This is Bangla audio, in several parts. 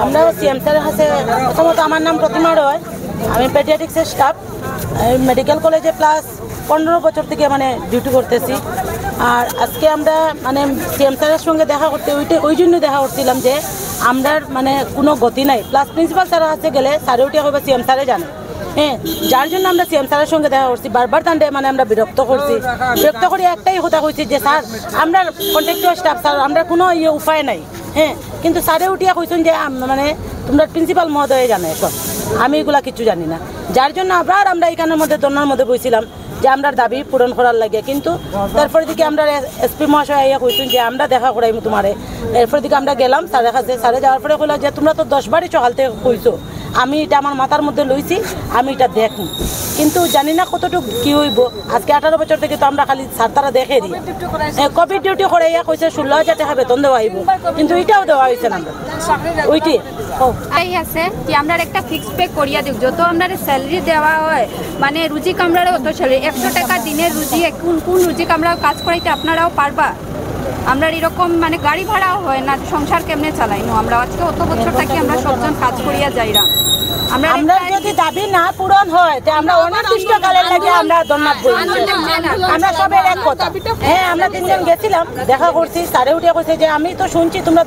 আমরা সিএম স্যারের কাছে প্রথমত আমার নাম প্রতিমা রয়, আমি পেডিয়াট্রিক্সের স্টাফ, মেডিকেল কলেজে প্লাস 15 বছর থেকে মানে ডিউটি করতেছি। আর আজকে আমরা মানে সিএম স্যারের সঙ্গে দেখা করতে ওই জন্য দেখা করছিলাম যে আমরা মানে কোনো গতি নাই, প্লাস প্রিন্সিপাল স্যারের কাছে গেলে স্যারে উঠে হবে সিএম স্যারে জানে। হ্যাঁ, যার জন্য আমরা সিএম স্যারের সঙ্গে দেখা করছি, বারবার তান্ডে মানে আমরা বিরক্ত করে একটাই কথা কইছি যে স্যার আমরা কন্ট্রাক্টর স্টাফ, স্যার আমরা কোনো উপায় নাই। হ্যাঁ, কিন্তু স্যারে উঠিয়া কইছেন যে মানে তোমরা প্রিন্সিপাল মহোদয় জানে সব, আমি এগুলা কিছু জানি না। যার জন্য আবার আমরা এখানের মধ্যে দন্যার মধ্যে বইছিলাম যে আমরা দাবি পূরণ করার লাগে। কিন্তু তারপরে দিকে আমরা এসপি মহাশয় আইয়া কইছেন যে আমরা দেখা করাইমু তোমারে। এরপর দিকে আমরা গেলাম স্যারের কাছে, স্যারে যাওয়ার পরে কইলা যে তোমরা তো 10 বারই সকাল থেকে কইছো, আমি এটা আমার মাথার মধ্যে লইছি, আমি এটা দেখব, কিন্তু জানি না কতটুকু কি হইব। আজকে 18 বছর থেকে তো আমরা খালি স্যার তারা দেখে দিই। কোভিড ডিউটি করে ইয়া কইছে 16,000 টাকা বেতন দেওয়া হইব, কিন্তু এটাও দেওয়া হয়েছে না। ওইটি আছে যে আমরা একটা ফিক্স পে করিয়া দিই, যত আমরা স্যালারি দেওয়া হয় মানে রুজি কামরারও অত স্যালারি 100 টাকা দিনের রুজি, কোন রুজি কামরাও কাজ করাইতে আপনারাও পারবা? আমরা এরকম মানে গাড়ি ভাড়াও হয় না, সংসার কেমনে চালাইনো? আমরা আজকে অত বছর থাকি আমরা সবজন কাজ করিয়া যাইরা, আমরা যদি দাবি না পূরণ হয় তে আমরা অনির্দিষ্টকালের লাগে আমরা ধন্যবাদ বলি। আমরা সবাই এক কথা। হ্যাঁ, আমরা 3 জন গেছিলাম, দেখা করছি, স্যারে উঠে কইছে যে আমি তো শুনছি তোমরা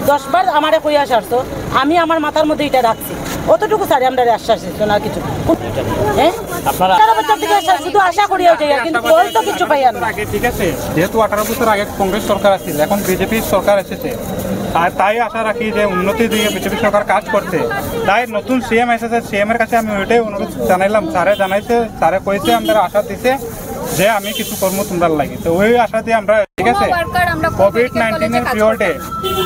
10 বার আমারে কইয়া সারছো, আমি আমার মাথার মধ্যে এটা রাখছি, অতটুকু স্যারে আমরা আশ্বাস দিচ্ছি না কিছু। হ্যাঁ, আপনারা 18 বছর থেকে শুধু আশা করিয়া যাই, কিন্তু ফল তো কিছু পাই না। ঠিক আছে, যেহেতু 18 বছর আগে কংগ্রেস সরকার আছিল, এখন বিজেপি সরকার এসেছে, তাই আশা রাখি যে উন্নতির দিকে বিজেপি সরকার কাজ করছে। তাই নতুন সিএম এসেছে, সিএম এর কাছে আমি ওইটাই অনুরোধ জানাইলাম, স্যারে জানাইছে, স্যারে কইছে আমাদের আশা দিছে যে আমি কিছু কর্ম তোমরা লাগে, তো ওই আশা দিয়ে আমরা ঠিক আছে কোভিড-19 এর পিরিয়ডে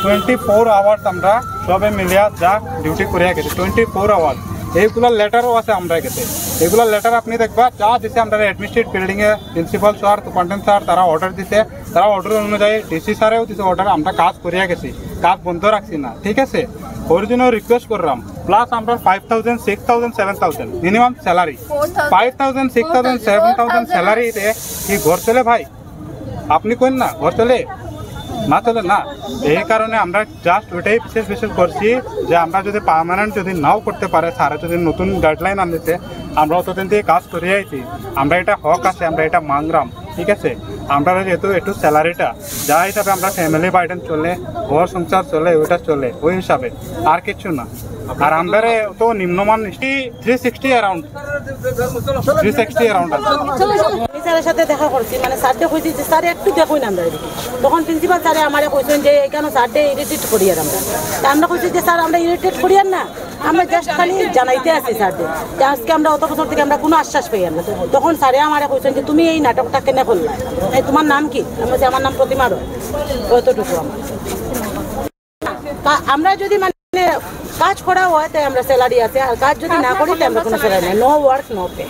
24 আওয়ার্স আমরা সবে মিলিয়া যা ডিউটি করে গেছি, 24 আওয়ার্স। এইগুলোর লেটারও আছে আমরা গেছে, এগুলোর লেটার আপনি দেখবা যা দিছে আমরা অ্যাডমিনিস্ট্রেটিভ বিল্ডিং এ প্রিন্সিপাল স্যার, সুপারিনটেন্ডেন্ট স্যার তারা অর্ডার দিছে, তারা অর্ডার অনুযায়ী ডিসি স্যারেও দিছে অর্ডার, আমরা কাজ করিয়া গেছি, কাজ বন্ধ রাখছি না। ঠিক আছে, ওর জন্য রিকোয়েস্ট করলাম, প্লাস আমরা 5,000, 6,000, 7,000 মিনিমাম স্যালারি, 5,000, 6,000, 7,000 স্যালারিতে কি ঘর চলে ভাই? আপনি কইন না ঘর চলে না, চলে না। এই কারণে আমরা জাস্ট ওইটাই বিশেষ করছি যে আমরা যদি পার্মানেন্ট যদি নাও করতে পারে, স্যারা যদি নতুন গাইডলাইন আনতে, আমরা অতদিন থেকে কাজ করে আইছি, আমরা এটা হক আছে, আমরা এটা মাংরাম। ঠিক আছে, আমরা যেহেতু একটু স্যালারিটা যা হিসাবে আমরা ফ্যামিলি বাইডেন চলে, ঘর সংসার চলে, ওইটা চলে ওই হিসাবে, আর কিছু না। আর আমরা তো নিম্নমান 360 অ্যারাউন্ড স্যারের সাথে দেখা করছি, মানে স্যারকে কইছি যে স্যার একটু দেখুন আমরা এদিকে। তখন প্রিন্সিপাল স্যারে আমারে কইছেন যে এখানে স্যারকে ইরিটেট করিয়ার আমরা, তা আমরা কইছি যে স্যার আমরা ইরিটেট করিয়ার না, আমরা জাস্ট খালি জানাইতে আসি স্যারদের যে আজকে আমরা অত বছর থেকে আমরা কোনো আশ্বাস পাই না। তখন স্যারে আমারে কইছেন যে তুমি এই নাটকটা কেন করলা, এই তোমার নাম কি? আমি বলছি আমার নাম প্রতিমা রয়, অতটুকু আমার। আমরা যদি মানে কাজ করা হয় তাই আমরা স্যালারি আছে, আর কাজ যদি না করি তাই আমরা কোনো স্যালারি নেই, নো ওয়ার্ক নো পে।